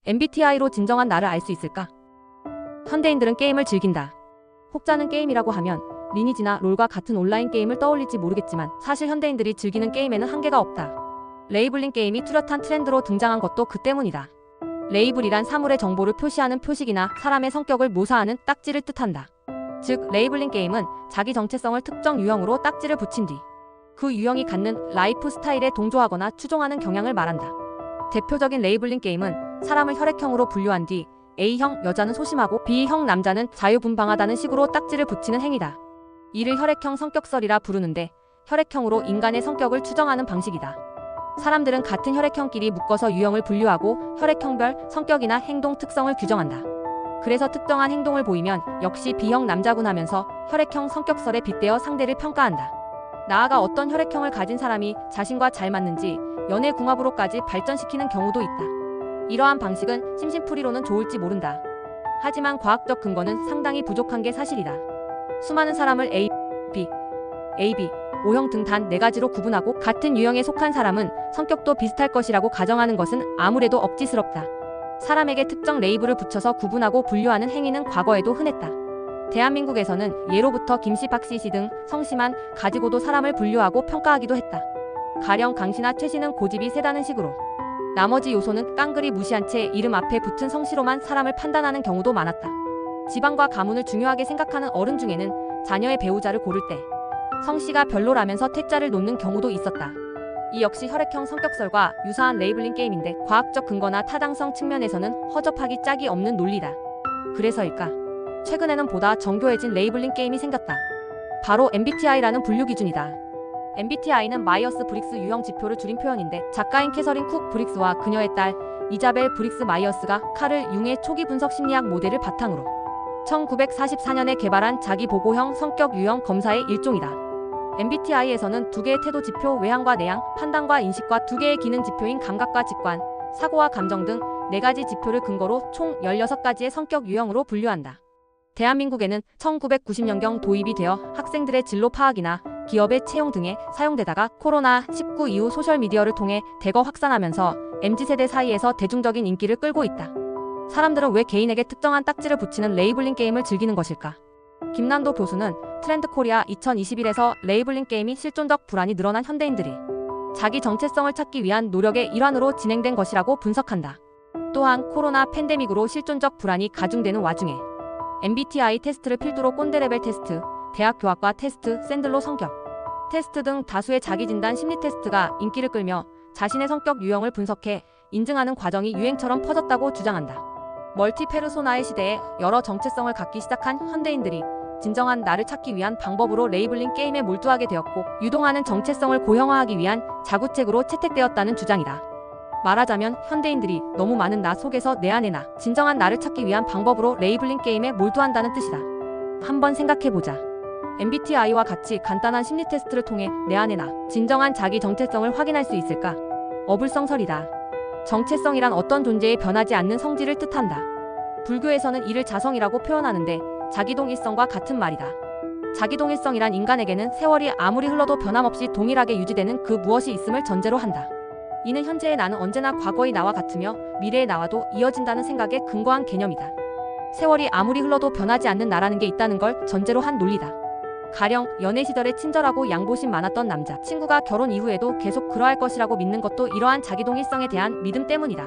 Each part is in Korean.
MBTI로 진정한 나를 알 수 있을까? 현대인들은 게임을 즐긴다. 혹자는 게임이라고 하면 리니지나 롤과 같은 온라인 게임을 떠올릴지 모르겠지만 사실 현대인들이 즐기는 게임에는 한계가 없다. 레이블링 게임이 뚜렷한 트렌드로 등장한 것도 그 때문이다. 레이블이란 사물의 정보를 표시하는 표식이나 사람의 성격을 묘사하는 딱지를 뜻한다. 즉, 레이블링 게임은 자기 정체성을 특정 유형으로 딱지를 붙인 뒤 그 유형이 갖는 라이프 스타일에 동조하거나 추종하는 경향을 말한다. 대표적인 레이블링 게임은 사람을 혈액형으로 분류한 뒤 A형 여자는 소심하고 B형 남자는 자유분방하다는 식으로 딱지를 붙이는 행위다. 이를 혈액형 성격설이라 부르는데 혈액형으로 인간의 성격을 추정하는 방식이다. 사람들은 같은 혈액형끼리 묶어서 유형을 분류하고 혈액형별 성격이나 행동 특성을 규정한다. 그래서 특정한 행동을 보이면 역시 B형 남자군 하면서 혈액형 성격설에 빗대어 상대를 평가한다. 나아가 어떤 혈액형을 가진 사람이 자신과 잘 맞는지 연애궁합으로까지 발전시키는 경우도 있다. 이러한 방식은 심심풀이로는 좋을지 모른다. 하지만 과학적 근거는 상당히 부족한 게 사실이다. 수많은 사람을 A, B, AB, O형 등 단 4가지로 구분하고 같은 유형에 속한 사람은 성격도 비슷할 것이라고 가정하는 것은 아무래도 억지스럽다. 사람에게 특정 레이블을 붙여서 구분하고 분류하는 행위는 과거에도 흔했다. 대한민국에서는 예로부터 김씨, 박씨, 씨 등 성씨만 가지고도 사람을 분류하고 평가하기도 했다. 가령 강씨나 최씨는 고집이 세다는 식으로. 나머지 요소는 깡그리 무시한 채 이름 앞에 붙은 성씨로만 사람을 판단하는 경우도 많았다. 집안과 가문을 중요하게 생각하는 어른 중에는 자녀의 배우자를 고를 때 성씨가 별로라면서 퇴짜를 놓는 경우도 있었다. 이 역시 혈액형 성격설과 유사한 레이블링 게임인데 과학적 근거나 타당성 측면에서는 허접하기 짝이 없는 논리다. 그래서일까? 최근에는 보다 정교해진 레이블링 게임이 생겼다. 바로 MBTI라는 분류 기준이다. MBTI는 마이어스 브릭스 유형 지표를 줄인 표현인데 작가인 캐서린 쿡 브릭스와 그녀의 딸 이자벨 브릭스 마이어스가 카를 융의 초기 분석 심리학 모델을 바탕으로 1944년에 개발한 자기 보고형 성격 유형 검사의 일종이다. MBTI에서는 2개의 태도 지표 외향과 내향, 판단과 인식과 2개의 기능 지표인 감각과 직관, 사고와 감정 등 4가지 지표를 근거로 총 16가지의 성격 유형으로 분류한다. 대한민국에는 1990년경 도입이 되어 학생들의 진로 파악이나 기업의 채용 등에 사용되다가 코로나19 이후 소셜미디어를 통해 대거 확산하면서 MZ세대 사이에서 대중적인 인기를 끌고 있다. 사람들은 왜 개인에게 특정한 딱지를 붙이는 레이블링 게임을 즐기는 것일까? 김남도 교수는 트렌드코리아 2021에서 레이블링 게임이 실존적 불안이 늘어난 현대인들이 자기 정체성을 찾기 위한 노력의 일환으로 진행된 것이라고 분석한다. 또한 코로나 팬데믹으로 실존적 불안이 가중되는 와중에 MBTI 테스트를 필두로 꼰대 레벨 테스트, 대학 교학과 테스트, 샌들러 성격 테스트 등 다수의 자기진단 심리 테스트가 인기를 끌며 자신의 성격 유형을 분석해 인증하는 과정이 유행처럼 퍼졌다고 주장한다. 멀티페르소나의 시대에 여러 정체성을 갖기 시작한 현대인들이 진정한 나를 찾기 위한 방법으로 레이블링 게임에 몰두하게 되었고 유동하는 정체성을 고형화하기 위한 자구책으로 채택되었다는 주장이다. 말하자면 현대인들이 너무 많은 나 속에서 내 안의 나, 진정한 나를 찾기 위한 방법으로 레이블링 게임에 몰두한다는 뜻이다. 한번 생각해보자. MBTI와 같이 간단한 심리 테스트를 통해 내 안의 나, 진정한 자기 정체성을 확인할 수 있을까? 어불성설이다. 정체성이란 어떤 존재에 변하지 않는 성질을 뜻한다. 불교에서는 이를 자성이라고 표현하는데 자기동일성과 같은 말이다. 자기동일성이란 인간에게는 세월이 아무리 흘러도 변함없이 동일하게 유지되는 그 무엇이 있음을 전제로 한다. 이는 현재의 나는 언제나 과거의 나와 같으며 미래의 나와도 이어진다는 생각에 근거한 개념이다. 세월이 아무리 흘러도 변하지 않는 나라는 게 있다는 걸 전제로 한 논리다. 가령 연애 시절에 친절하고 양보심 많았던 남자, 친구가 결혼 이후에도 계속 그러할 것이라고 믿는 것도 이러한 자기동일성에 대한 믿음 때문이다.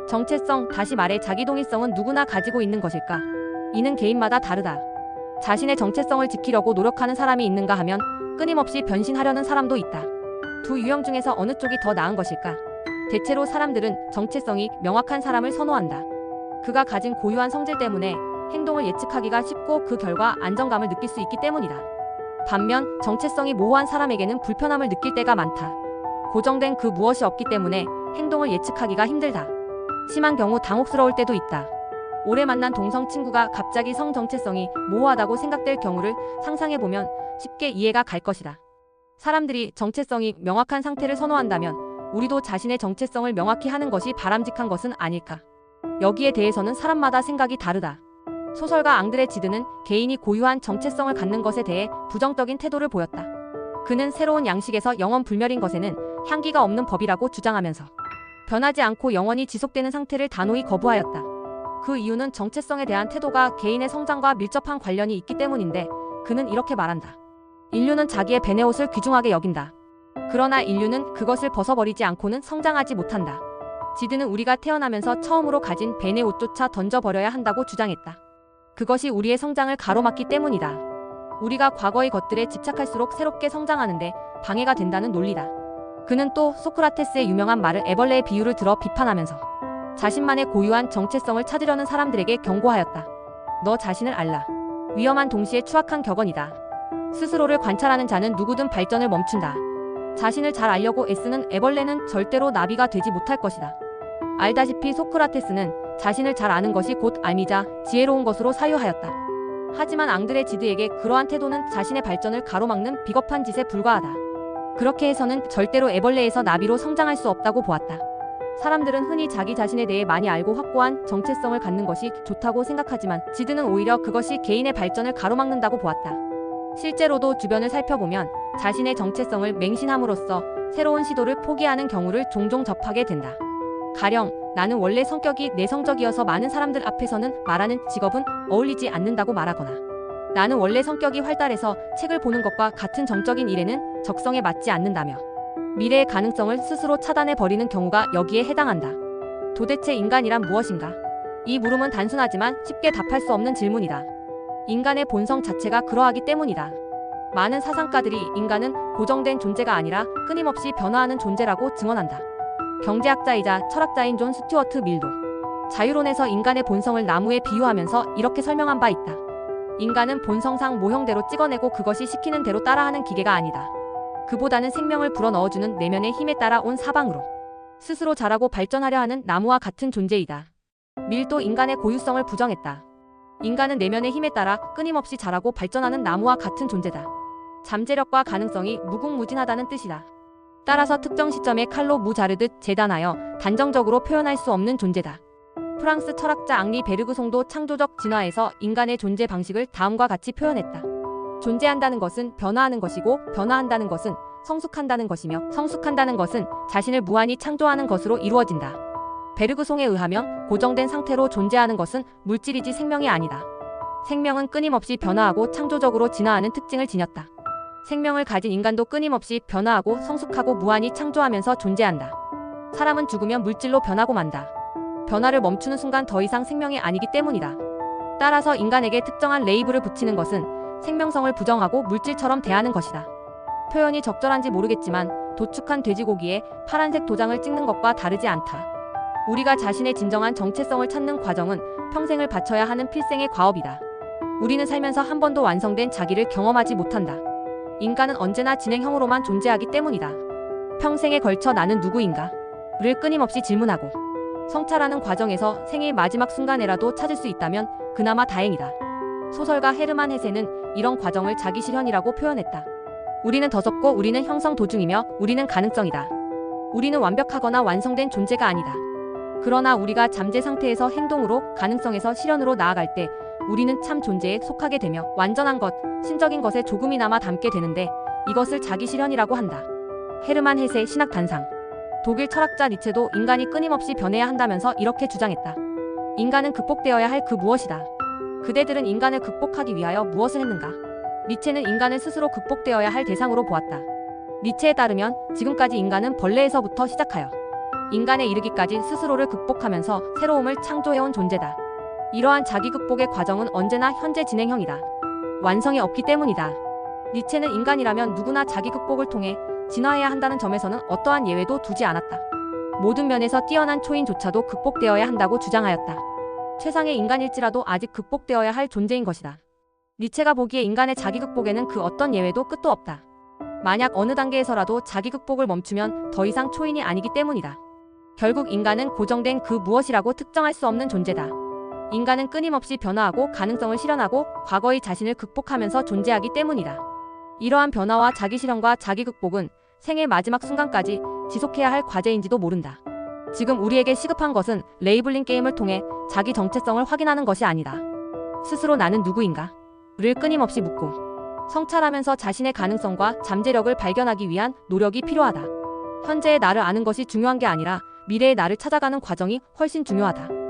정체성, 다시 말해 자기동일성은 누구나 가지고 있는 것일까? 이는 개인마다 다르다. 자신의 정체성을 지키려고 노력하는 사람이 있는가 하면 끊임없이 변신하려는 사람도 있다. 두 유형 중에서 어느 쪽이 더 나은 것일까? 대체로 사람들은 정체성이 명확한 사람을 선호한다. 그가 가진 고유한 성질 때문에 행동을 예측하기가 쉽고 그 결과 안정감을 느낄 수 있기 때문이다. 반면 정체성이 모호한 사람에게는 불편함을 느낄 때가 많다. 고정된 그 무엇이 없기 때문에 행동을 예측하기가 힘들다. 심한 경우 당혹스러울 때도 있다. 오래 만난 동성 친구가 갑자기 성 정체성이 모호하다고 생각될 경우를 상상해보면 쉽게 이해가 갈 것이다. 사람들이 정체성이 명확한 상태를 선호한다면 우리도 자신의 정체성을 명확히 하는 것이 바람직한 것은 아닐까? 여기에 대해서는 사람마다 생각이 다르다. 소설가 앙드레 지드는 개인이 고유한 정체성을 갖는 것에 대해 부정적인 태도를 보였다. 그는 새로운 양식에서 영원불멸인 것에는 향기가 없는 법이라고 주장하면서 변하지 않고 영원히 지속되는 상태를 단호히 거부하였다. 그 이유는 정체성에 대한 태도가 개인의 성장과 밀접한 관련이 있기 때문인데 그는 이렇게 말한다. 인류는 자기의 벤의 옷을 귀중하게 여긴다. 그러나 인류는 그것을 벗어버리지 않고는 성장하지 못한다. 지드는 우리가 태어나면서 처음으로 가진 벤의 옷조차 던져버려야 한다고 주장했다. 그것이 우리의 성장을 가로막기 때문이다. 우리가 과거의 것들에 집착할수록 새롭게 성장하는데 방해가 된다는 논리다. 그는 또 소크라테스의 유명한 말을 애벌레의 비유를 들어 비판하면서 자신만의 고유한 정체성을 찾으려는 사람들에게 경고하였다. 너 자신을 알라. 위험한 동시에 추악한 격언이다. 스스로를 관찰하는 자는 누구든 발전을 멈춘다. 자신을 잘 알려고 애쓰는 애벌레는 절대로 나비가 되지 못할 것이다. 알다시피 소크라테스는 자신을 잘 아는 것이 곧 알미자 지혜로운 것으로 사유하였다. 하지만 앙드레 지드에게 그러한 태도는 자신의 발전을 가로막는 비겁한 짓에 불과하다. 그렇게 해서는 절대로 애벌레에서 나비로 성장할 수 없다고 보았다. 사람들은 흔히 자기 자신에 대해 많이 알고 확고한 정체성을 갖는 것이 좋다고 생각하지만 지드는 오히려 그것이 개인의 발전을 가로막는다고 보았다. 실제로도 주변을 살펴보면 자신의 정체성을 맹신함으로써 새로운 시도를 포기하는 경우를 종종 접하게 된다. 가령 나는 원래 성격이 내성적이어서 많은 사람들 앞에서는 말하는 직업은 어울리지 않는다고 말하거나 나는 원래 성격이 활달해서 책을 보는 것과 같은 정적인 일에는 적성에 맞지 않는다며 미래의 가능성을 스스로 차단해버리는 경우가 여기에 해당한다. 도대체 인간이란 무엇인가? 이 물음은 단순하지만 쉽게 답할 수 없는 질문이다. 인간의 본성 자체가 그러하기 때문이다. 많은 사상가들이 인간은 고정된 존재가 아니라 끊임없이 변화하는 존재라고 증언한다. 경제학자이자 철학자인 존 스튜어트 밀도 자유론에서 인간의 본성을 나무에 비유하면서 이렇게 설명한 바 있다. 인간은 본성상 모형대로 찍어내고 그것이 시키는 대로 따라하는 기계가 아니다. 그보다는 생명을 불어넣어주는 내면의 힘에 따라 온 사방으로 스스로 자라고 발전하려 하는 나무와 같은 존재이다. 밀도 인간의 고유성을 부정했다. 인간은 내면의 힘에 따라 끊임없이 자라고 발전하는 나무와 같은 존재다. 잠재력과 가능성이 무궁무진하다는 뜻이다. 따라서 특정 시점에 칼로 무 자르듯 재단하여 단정적으로 표현할 수 없는 존재다. 프랑스 철학자 앙리 베르그송도 창조적 진화에서 인간의 존재 방식을 다음과 같이 표현했다. 존재한다는 것은 변화하는 것이고 변화한다는 것은 성숙한다는 것이며 성숙한다는 것은 자신을 무한히 창조하는 것으로 이루어진다. 베르그송에 의하면 고정된 상태로 존재하는 것은 물질이지 생명이 아니다. 생명은 끊임없이 변화하고 창조적으로 진화하는 특징을 지녔다. 생명을 가진 인간도 끊임없이 변화하고 성숙하고 무한히 창조하면서 존재한다. 사람은 죽으면 물질로 변하고 만다. 변화를 멈추는 순간 더 이상 생명이 아니기 때문이다. 따라서 인간에게 특정한 레이블을 붙이는 것은 생명성을 부정하고 물질처럼 대하는 것이다. 표현이 적절한지 모르겠지만 도축한 돼지고기에 파란색 도장을 찍는 것과 다르지 않다. 우리가 자신의 진정한 정체성을 찾는 과정은 평생을 바쳐야 하는 필생의 과업이다. 우리는 살면서 한 번도 완성된 자기를 경험하지 못한다. 인간은 언제나 진행형으로만 존재하기 때문이다. 평생에 걸쳐 나는 누구인가? 를 끊임없이 질문하고 성찰하는 과정에서 생의 마지막 순간에라도 찾을 수 있다면 그나마 다행이다. 소설가 헤르만 헤세는 이런 과정을 자기 실현이라고 표현했다. 우리는 더섭고 우리는 형성 도중이며 우리는 가능성이다. 우리는 완벽하거나 완성된 존재가 아니다. 그러나 우리가 잠재 상태에서 행동으로 가능성에서 실현으로 나아갈 때 우리는 참 존재에 속하게 되며 완전한 것, 신적인 것에 조금이나마 담게 되는데 이것을 자기 실현이라고 한다. 헤르만 헤세 신학단상. 독일 철학자 니체도 인간이 끊임없이 변해야 한다면서 이렇게 주장했다. 인간은 극복되어야 할 그 무엇이다. 그대들은 인간을 극복하기 위하여 무엇을 했는가? 니체는 인간을 스스로 극복되어야 할 대상으로 보았다. 니체에 따르면 지금까지 인간은 벌레에서부터 시작하여 인간에 이르기까지 스스로를 극복하면서 새로움을 창조해온 존재다. 이러한 자기 극복의 과정은 언제나 현재 진행형이다. 완성이 없기 때문이다. 니체는 인간이라면 누구나 자기 극복을 통해 진화해야 한다는 점에서는 어떠한 예외도 두지 않았다. 모든 면에서 뛰어난 초인조차도 극복되어야 한다고 주장하였다. 최상의 인간일지라도 아직 극복되어야 할 존재인 것이다. 니체가 보기에 인간의 자기 극복에는 그 어떤 예외도 끝도 없다. 만약 어느 단계에서라도 자기 극복을 멈추면 더 이상 초인이 아니기 때문이다. 결국 인간은 고정된 그 무엇이라고 특정할 수 없는 존재다. 인간은 끊임없이 변화하고 가능성을 실현하고 과거의 자신을 극복하면서 존재하기 때문이다. 이러한 변화와 자기 실현과 자기 극복은 생의 마지막 순간까지 지속해야 할 과제인지도 모른다. 지금 우리에게 시급한 것은 레이블링 게임을 통해 자기 정체성을 확인하는 것이 아니다. 스스로 나는 누구인가? 를 끊임없이 묻고 성찰하면서 자신의 가능성과 잠재력을 발견하기 위한 노력이 필요하다. 현재의 나를 아는 것이 중요한 게 아니라 미래의 나를 찾아가는 과정이 훨씬 중요하다.